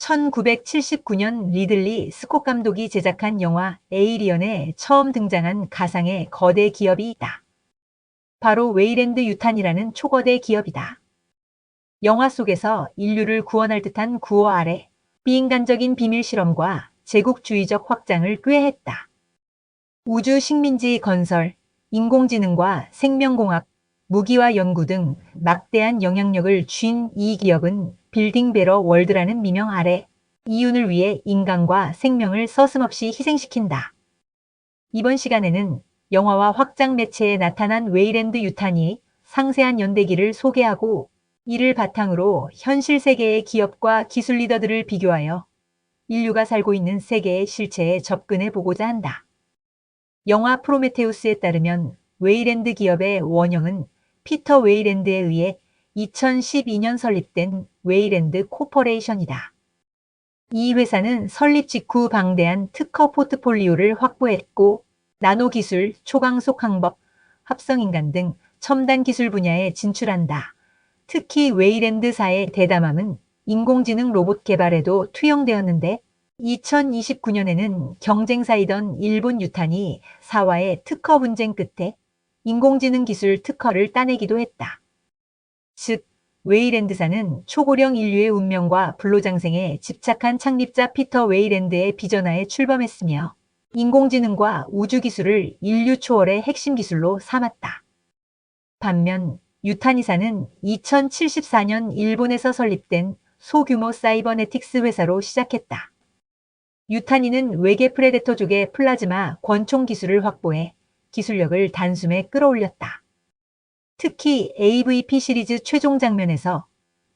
1979년 리들리 스콧 감독이 제작한 영화 에이리언에 처음 등장한 가상의 거대 기업이 있다. 바로 웨이랜드 유탄이라는 초거대 기업이다. 영화 속에서 인류를 구원할 듯한 구호 아래 비인간적인 비밀 실험과 제국주의적 확장을 꾀했다. 우주 식민지 건설, 인공지능과 생명공학, 무기와 연구 등 막대한 영향력을 쥔 이 기업은 빌딩 베러 월드라는 미명 아래 이윤을 위해 인간과 생명을 서슴없이 희생시킨다. 이번 시간에는 영화와 확장 매체에 나타난 웨이랜드 유탄이 상세한 연대기를 소개하고 이를 바탕으로 현실 세계의 기업과 기술 리더들을 비교하여 인류가 살고 있는 세계의 실체에 접근해 보고자 한다. 영화 프로메테우스에 따르면 웨이랜드 기업의 원형은 피터 웨이랜드에 의해 2012년 설립된 웨이랜드 코퍼레이션이다. 이 회사는 설립 직후 방대한 특허 포트폴리오를 확보했고 나노기술, 초강속 항법, 합성인간 등 첨단 기술 분야에 진출한다. 특히 웨이랜드사의 대담함은 인공지능 로봇 개발에도 투영되었는데 2029년에는 경쟁사이던 일본 유탄이 사와의 특허 분쟁 끝에 인공지능 기술 특허를 따내기도 했다. 즉, 웨이랜드사는 초고령 인류의 운명과 불로장생에 집착한 창립자 피터 웨이랜드의 비전하에 출범했으며 인공지능과 우주기술을 인류 초월의 핵심 기술로 삼았다. 반면 유탄이사는 2074년 일본에서 설립된 소규모 사이버네틱스 회사로 시작했다. 유탄이는 외계 프레데터족의 플라즈마 권총 기술을 확보해 기술력을 단숨에 끌어올렸다. 특히 AVP 시리즈 최종 장면에서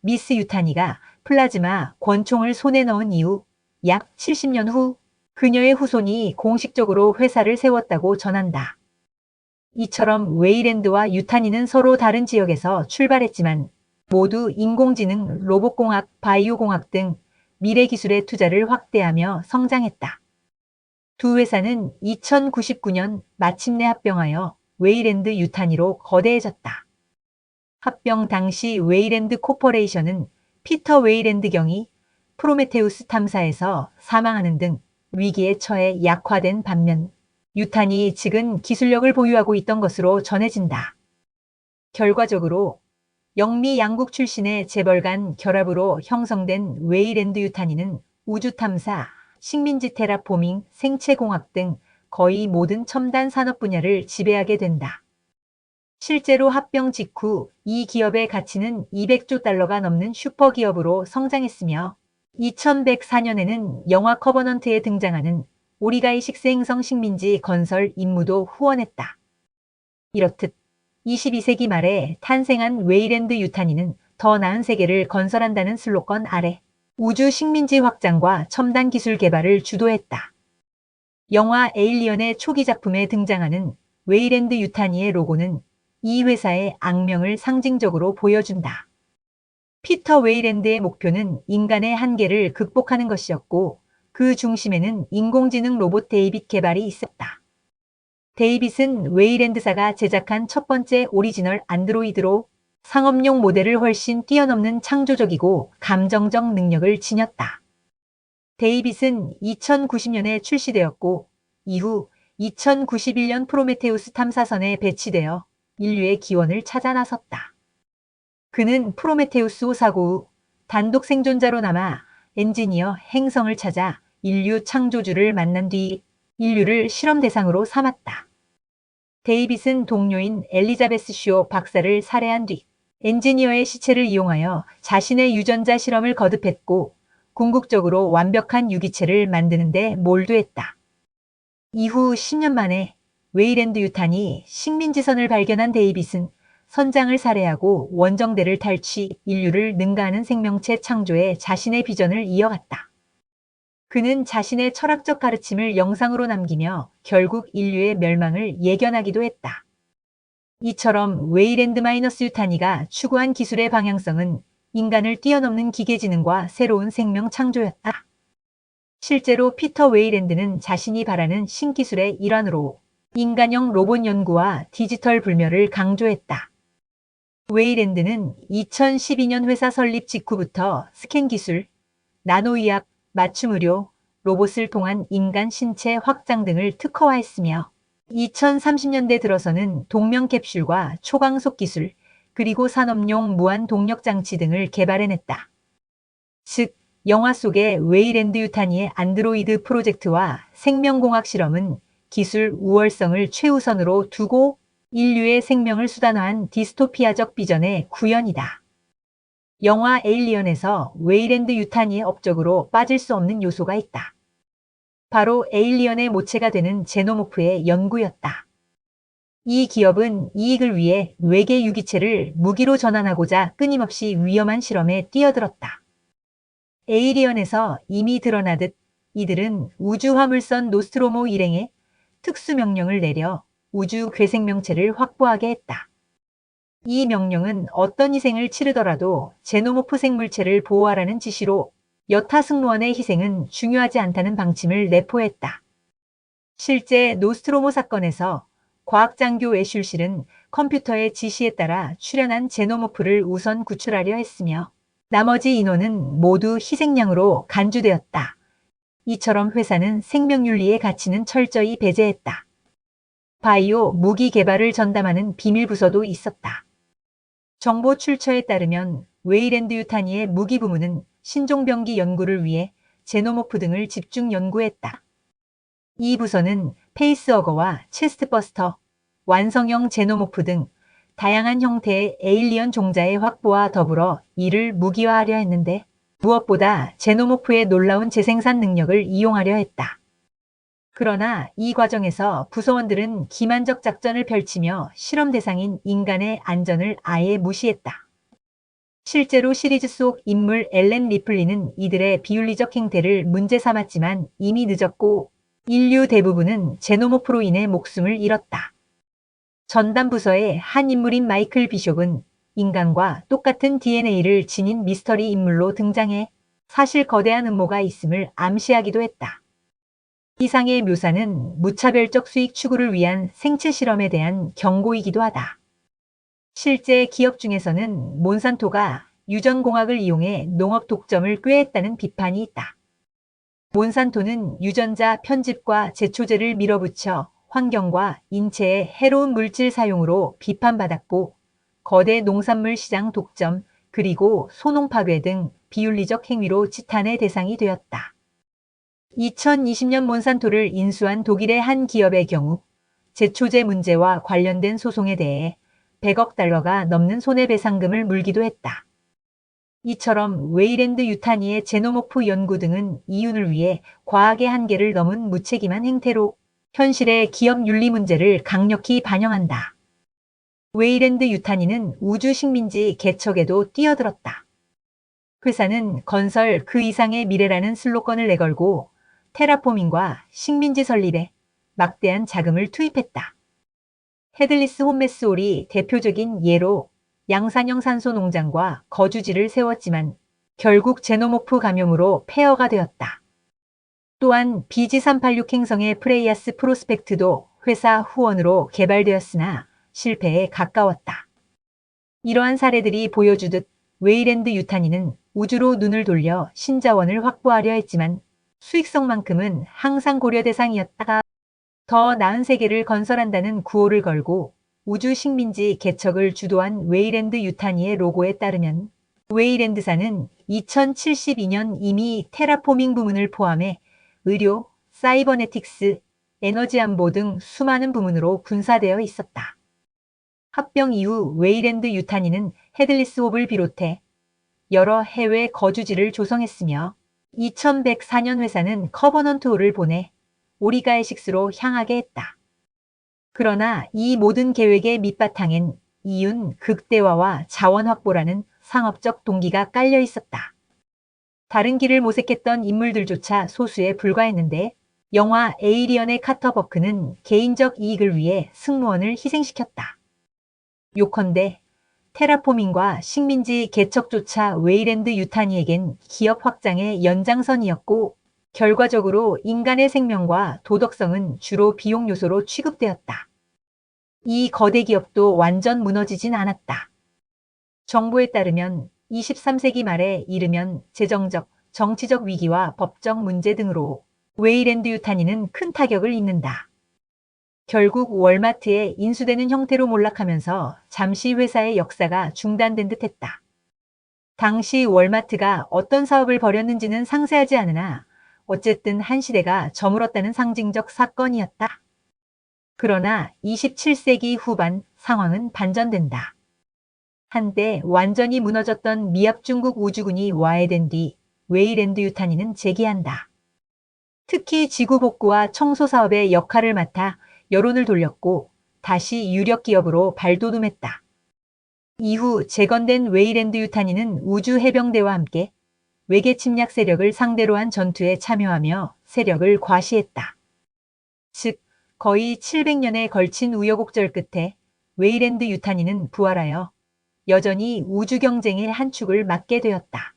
미스 유타니가 플라즈마 권총을 손에 넣은 이후 약 70년 후 그녀의 후손이 공식적으로 회사를 세웠다고 전한다. 이처럼 웨이랜드와 유타니는 서로 다른 지역에서 출발했지만 모두 인공지능, 로봇공학, 바이오공학 등 미래 기술의 투자를 확대하며 성장했다. 두 회사는 2099년 마침내 합병하여 웨이랜드 유탄이로 거대해졌다. 합병 당시 웨이랜드 코퍼레이션은 피터 웨이랜드 경이 프로메테우스 탐사에서 사망하는 등 위기에 처해 약화된 반면 유탄이 지금 기술력을 보유하고 있던 것으로 전해진다. 결과적으로 영미 양국 출신의 재벌 간 결합으로 형성된 웨이랜드 유탄이는 우주탐사, 식민지 테라포밍, 생체공학 등 거의 모든 첨단 산업 분야를 지배하게 된다. 실제로 합병 직후 이 기업의 가치는 200조 달러가 넘는 슈퍼기업으로 성장했으며 2104년에는 영화 커버넌트에 등장하는 오리가이 식스행성 식민지 건설 임무도 후원했다. 이렇듯 22세기 말에 탄생한 웨이랜드 유탄이는 더 나은 세계를 건설한다는 슬로건 아래 우주 식민지 확장과 첨단 기술 개발을 주도했다. 영화 에일리언의 초기 작품에 등장하는 웨이랜드 유탄이의 로고는 이 회사의 악명을 상징적으로 보여준다. 피터 웨이랜드의 목표는 인간의 한계를 극복하는 것이었고 그 중심에는 인공지능 로봇 데이빗 개발이 있었다. 데이빗은 웨이랜드사가 제작한 첫 번째 오리지널 안드로이드로 상업용 모델을 훨씬 뛰어넘는 창조적이고 감정적 능력을 지녔다. 데이빗은 2090년에 출시되었고 이후 2091년 프로메테우스 탐사선에 배치되어 인류의 기원을 찾아 나섰다. 그는 프로메테우스 5 사고 후 단독 생존자로 남아 엔지니어 행성을 찾아 인류 창조주를 만난 뒤 인류를 실험 대상으로 삼았다. 데이빗은 동료인 엘리자베스 쇼 박사를 살해한 뒤 엔지니어의 시체를 이용하여 자신의 유전자 실험을 거듭했고 궁극적으로 완벽한 유기체를 만드는 데 몰두했다. 이후 10년 만에 웨이랜드 유탄이 식민지선을 발견한 데이빗은 선장을 살해하고 원정대를 탈취, 인류를 능가하는 생명체 창조에 자신의 비전을 이어갔다. 그는 자신의 철학적 가르침을 영상으로 남기며 결국 인류의 멸망을 예견하기도 했다. 이처럼 웨이랜드 마이너스 유탄이가 추구한 기술의 방향성은 인간을 뛰어넘는 기계지능과 새로운 생명 창조였다. 실제로 피터 웨이랜드는 자신이 바라는 신기술의 일환으로 인간형 로봇 연구와 디지털 불멸을 강조했다. 웨이랜드는 2012년 회사 설립 직후부터 스캔 기술, 나노의학, 맞춤의료, 로봇을 통한 인간 신체 확장 등을 특허화했으며 2030년대 들어서는 동명 캡슐과 초강속 기술, 그리고 산업용 무한 동력 장치 등을 개발해냈다. 즉, 영화 속의 웨이랜드 유타니의 안드로이드 프로젝트와 생명공학 실험은 기술 우월성을 최우선으로 두고 인류의 생명을 수단화한 디스토피아적 비전의 구현이다. 영화 에일리언에서 웨이랜드 유타니의 업적으로 빠질 수 없는 요소가 있다. 바로 에일리언의 모체가 되는 제노모프의 연구였다. 이 기업은 이익을 위해 외계 유기체를 무기로 전환하고자 끊임없이 위험한 실험에 뛰어들었다. 에일리언에서 이미 드러나듯 이들은 우주 화물선 노스트로모 일행에 특수명령을 내려 우주 괴생명체를 확보하게 했다. 이 명령은 어떤 희생을 치르더라도 제노모프 생물체를 보호하라는 지시로 여타 승무원의 희생은 중요하지 않다는 방침을 내포했다. 실제 노스트로모 사건에서 과학장교 애슐실은 컴퓨터의 지시에 따라 출현한 제노모프를 우선 구출하려 했으며 나머지 인원은 모두 희생양으로 간주되었다. 이처럼 회사는 생명윤리의 가치는 철저히 배제했다. 바이오 무기 개발을 전담하는 비밀 부서도 있었다. 정보 출처에 따르면 웨이랜드 유타니의 무기 부문은 신종병기 연구를 위해 제노모프 등을 집중 연구했다. 이 부서는 페이스어거와 체스트버스터, 완성형 제노모프 등 다양한 형태의 에일리언 종자의 확보와 더불어 이를 무기화하려 했는데 무엇보다 제노모프의 놀라운 재생산 능력을 이용하려 했다. 그러나 이 과정에서 부서원들은 기만적 작전을 펼치며 실험 대상인 인간의 안전을 아예 무시했다. 실제로 시리즈 속 인물 엘렌 리플리는 이들의 비윤리적 행태를 문제 삼았지만 이미 늦었고 인류 대부분은 제노모프로 인해 목숨을 잃었다. 전담 부서의 한 인물인 마이클 비숍은 인간과 똑같은 DNA를 지닌 미스터리 인물로 등장해 사실 거대한 음모가 있음을 암시하기도 했다. 이상의 묘사는 무차별적 수익 추구를 위한 생체 실험에 대한 경고이기도 하다. 실제 기업 중에서는 몬산토가 유전공학을 이용해 농업 독점을 꾀했다는 비판이 있다. 몬산토는 유전자 편집과 제초제를 밀어붙여 환경과 인체에 해로운 물질 사용으로 비판받았고 거대 농산물 시장 독점 그리고 소농 파괴 등 비윤리적 행위로 지탄의 대상이 되었다. 2020년 몬산토를 인수한 독일의 한 기업의 경우 제초제 문제와 관련된 소송에 대해 100억 달러가 넘는 손해배상금을 물기도 했다. 이처럼 웨이랜드 유타니의 제노모프 연구 등은 이윤을 위해 과학의 한계를 넘은 무책임한 행태로 현실의 기업 윤리 문제를 강력히 반영한다. 웨이랜드 유타니는 우주 식민지 개척에도 뛰어들었다. 회사는 건설 그 이상의 미래라는 슬로건을 내걸고 테라포밍과 식민지 설립에 막대한 자금을 투입했다. 헤들리스 홈메스홀이 대표적인 예로 양산형 산소 농장과 거주지를 세웠지만 결국 제노모프 감염으로 폐허가 되었다. 또한 BG386 행성의 프레이아스 프로스펙트도 회사 후원으로 개발되었으나 실패에 가까웠다. 이러한 사례들이 보여주듯 웨이랜드 유타니는 우주로 눈을 돌려 신자원을 확보하려 했지만 수익성만큼은 항상 고려 대상이었다가 더 나은 세계를 건설한다는 구호를 걸고 우주 식민지 개척을 주도한 웨이랜드 유타니의 로고에 따르면 웨이랜드사는 2072년 이미 테라포밍 부문을 포함해 의료, 사이버네틱스, 에너지 안보 등 수많은 부문으로 분사되어 있었다. 합병 이후 웨이랜드 유타니는 헤들리스 홉을 비롯해 여러 해외 거주지를 조성했으며 2104년 회사는 커버넌트 홀을 보내 오리가에식스로 향하게 했다. 그러나 이 모든 계획의 밑바탕엔 이윤 극대화와 자원 확보라는 상업적 동기가 깔려 있었다. 다른 길을 모색했던 인물들조차 소수에 불과했는데 영화 에이리언의 카터 버크는 개인적 이익을 위해 승무원을 희생시켰다. 요컨대 테라포밍과 식민지 개척조차 웨이랜드 유타니에겐 기업 확장의 연장선이었고 결과적으로 인간의 생명과 도덕성은 주로 비용 요소로 취급되었다. 이 거대 기업도 완전 무너지진 않았다. 정보에 따르면 23세기 말에 이르면 재정적, 정치적 위기와 법적 문제 등으로 웨이랜드 유탄이는 큰 타격을 입는다. 결국 월마트에 인수되는 형태로 몰락하면서 잠시 회사의 역사가 중단된 듯 했다. 당시 월마트가 어떤 사업을 벌였는지는 상세하지 않으나 어쨌든 한 시대가 저물었다는 상징적 사건이었다. 그러나 27세기 후반 상황은 반전된다. 한때 완전히 무너졌던 미합 중국 우주군이 와해된 뒤 웨이랜드 유탄이는 재기한다. 특히 지구 복구와 청소 사업의 역할을 맡아 여론을 돌렸고 다시 유력 기업으로 발돋움했다. 이후 재건된 웨이랜드 유탄이는 우주 해병대와 함께 외계 침략 세력을 상대로 한 전투에 참여하며 세력을 과시했다. 즉 거의 700년에 걸친 우여곡절 끝에 웨이랜드 유탄이는 부활하여 여전히 우주 경쟁의 한 축을 맡게 되었다.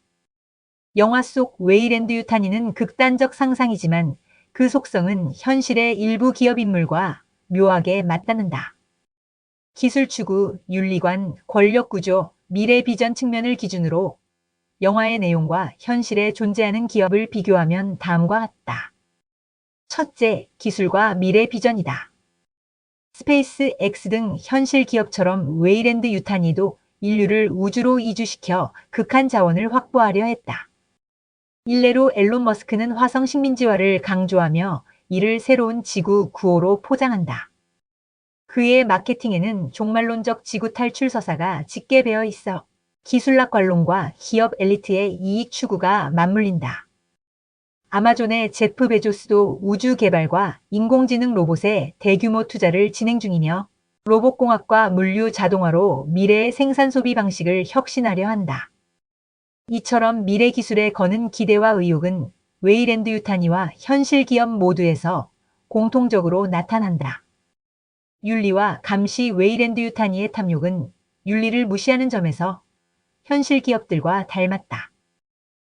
영화 속 웨이랜드 유탄이는 극단적 상상이지만 그 속성은 현실의 일부 기업 인물과 묘하게 맞닿는다. 기술 추구, 윤리관, 권력 구조, 미래 비전 측면을 기준으로 영화의 내용과 현실에 존재하는 기업을 비교하면 다음과 같다. 첫째, 기술과 미래 비전이다. 스페이스 X 등 현실 기업처럼 웨이랜드 유탄이도 인류를 우주로 이주시켜 극한 자원을 확보하려 했다. 일례로 앨런 머스크는 화성 식민지화를 강조하며 이를 새로운 지구 구호로 포장한다. 그의 마케팅에는 종말론적 지구 탈출 서사가 짙게 배어 있어 기술락 관론과 기업 엘리트의 이익 추구가 맞물린다. 아마존의 제프 베조스도 우주 개발과 인공지능 로봇에 대규모 투자를 진행 중이며 로봇공학과 물류 자동화로 미래의 생산 소비 방식을 혁신하려 한다. 이처럼 미래 기술에 거는 기대와 의욕은 웨이랜드 유탄이와 현실 기업 모두에서 공통적으로 나타난다. 윤리와 감시 웨이랜드 유탄이의 탐욕은 윤리를 무시하는 점에서 현실 기업들과 닮았다.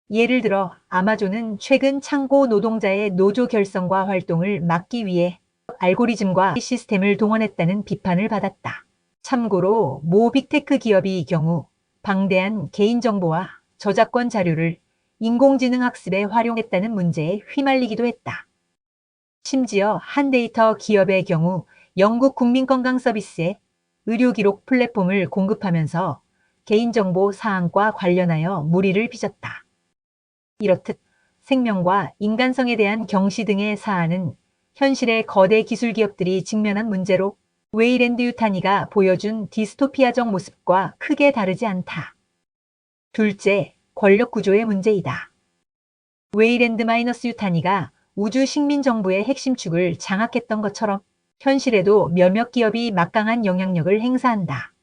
예를 들어 아마존은 최근 창고 노동자의 노조 결성과 활동을 막기 위해 알고리즘과 시스템을 동원했다는 비판을 받았다. 참고로 모 빅테크 기업이 이 경우 방대한 개인정보와 저작권 자료를 인공지능 학습에 활용했다는 문제에 휘말리기도 했다. 심지어 한 데이터 기업의 경우 영국 국민건강 서비스에 의료기록 플랫폼을 공급하면서 개인정보 사항과 관련하여 물의를 빚었다. 이렇듯 생명과 인간성에 대한 경시 등의 사안은 현실의 거대 기술 기업들이 직면한 문제로 웨이랜드 유탄이가 보여준 디스토피아적 모습과 크게 다르지 않다. 둘째, 권력 구조의 문제이다. 웨이랜드 마이너스 유탄이가 우주 식민 정부의 핵심 축을 장악했던 것처럼 현실에도 몇몇 기업이 막강한 영향력을 행사한다.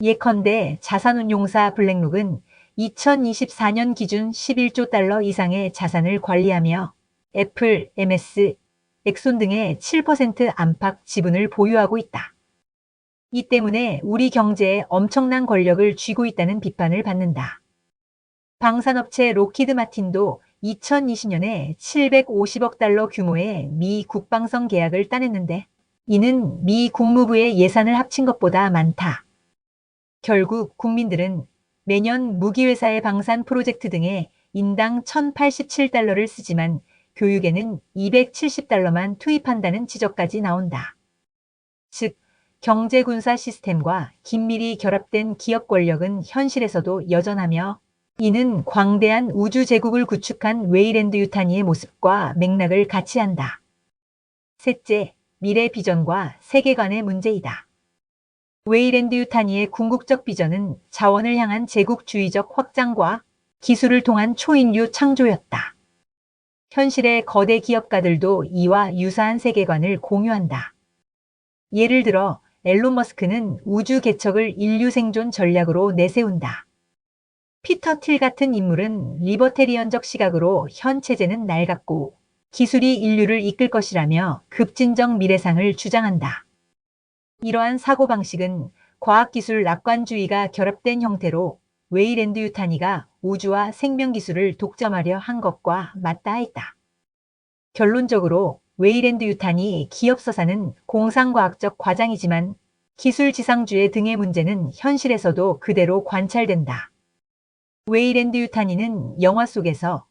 예컨대 자산운용사 블랙록은 2024년 기준 11조 달러 이상의 자산을 관리하며 애플, MS, 엑손 등의 7% 안팎 지분을 보유하고 있다. 이 때문에 우리 경제에 엄청난 권력을 쥐고 있다는 비판을 받는다. 방산업체 로키드 마틴도 2020년에 750억 달러 규모의 미 국방성 계약을 따냈는데 이는 미 국무부의 예산을 합친 것보다 많다. 결국 국민들은 매년 무기회사의 방산 프로젝트 등에 인당 1,087달러를 쓰지만 교육에는 270달러만 투입한다는 지적까지 나온다. 즉, 경제군사 시스템과 긴밀히 결합된 기업 권력은 현실에서도 여전하며 이는 광대한 우주 제국을 구축한 웨이랜드 유탄이의 모습과 맥락을 같이 한다. 셋째, 미래 비전과 세계관의 문제이다. 웨이랜드 유탄이의 궁극적 비전은 자원을 향한 제국주의적 확장과 기술을 통한 초인류 창조였다. 현실의 거대 기업가들도 이와 유사한 세계관을 공유한다. 예를 들어 앨런 머스크는 우주 개척을 인류 생존 전략으로 내세운다. 피터 틸 같은 인물은 리버테리언적 시각으로 현 체제는 낡았고 기술이 인류를 이끌 것이라며 급진적 미래상을 주장한다. 이러한 사고방식은 과학기술 낙관주의가 결합된 형태로 웨이랜드 유탄이가 우주와 생명기술을 독점하려 한 것과 맞닿아있다. 결론적으로 웨이랜드 유탄이 기업서사는 공상과학적 과장이지만 기술지상주의 등의 문제는 현실에서도 그대로 관찰된다. 웨이랜드 유타니는 영화 속에서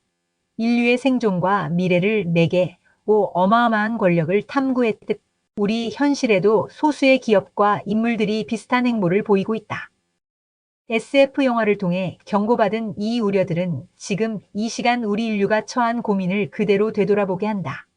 인류의 생존과 미래를 내게 어마어마한 권력을 탐구했듯 우리 현실에도 소수의 기업과 인물들이 비슷한 행보를 보이고 있다. SF 영화를 통해 경고받은 이 우려들은 지금 이 시간 우리 인류가 처한 고민을 그대로 되돌아보게 한다.